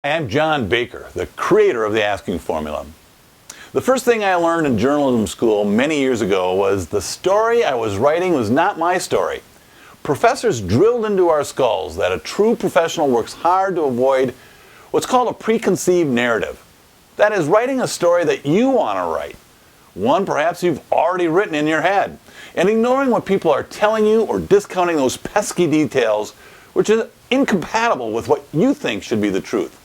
I'm John Baker, the creator of the asking formula. The first thing I learned in journalism school many years ago was the story I was writing was not my story. Professors drilled into our skulls that a true professional works hard to avoid what's called a preconceived narrative. That is, writing a story that you want to write, one perhaps you've already written in your head, and ignoring what people are telling you or discounting those pesky details which is incompatible with what you think should be the truth.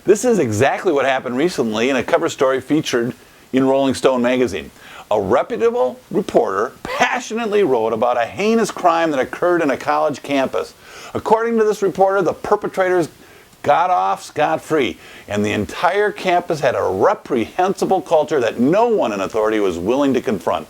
This is exactly what happened recently in a cover story featured in Rolling Stone magazine. A reputable reporter passionately wrote about a heinous crime that occurred in a college campus. According to this reporter, the perpetrators got off scot-free, and the entire campus had a reprehensible culture that no one in authority was willing to confront.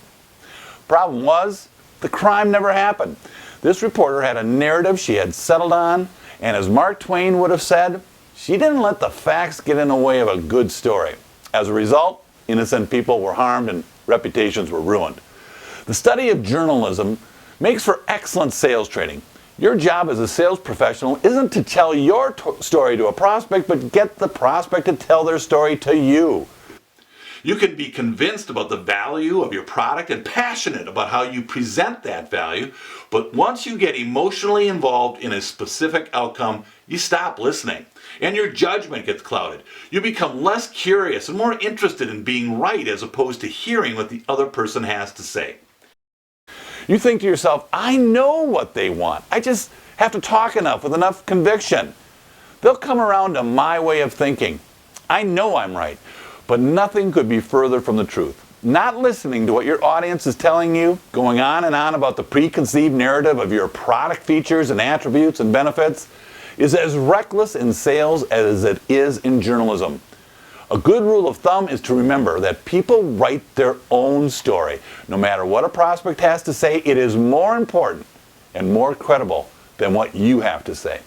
Problem was, the crime never happened. This reporter had a narrative she had settled on, and as Mark Twain would have said, she didn't let the facts get in the way of a good story. As a result, innocent people were harmed and reputations were ruined. The study of journalism makes for excellent sales training. Your job as a sales professional isn't to tell your story to a prospect, but get the prospect to tell their story to you. You can be convinced about the value of your product and passionate about how you present that value, but once you get emotionally involved in a specific outcome, you stop listening, and your judgment gets clouded. You become less curious and more interested in being right as opposed to hearing what the other person has to say. You think to yourself, I know what they want. I just have to talk enough with enough conviction. They'll come around to my way of thinking. I know I'm right. But nothing could be further from the truth. Not listening to what your audience is telling you, going on and on about the preconceived narrative of your product features and attributes and benefits, is as reckless in sales as it is in journalism. A good rule of thumb is to remember that people write their own story. No matter what a prospect has to say, it is more important and more credible than what you have to say.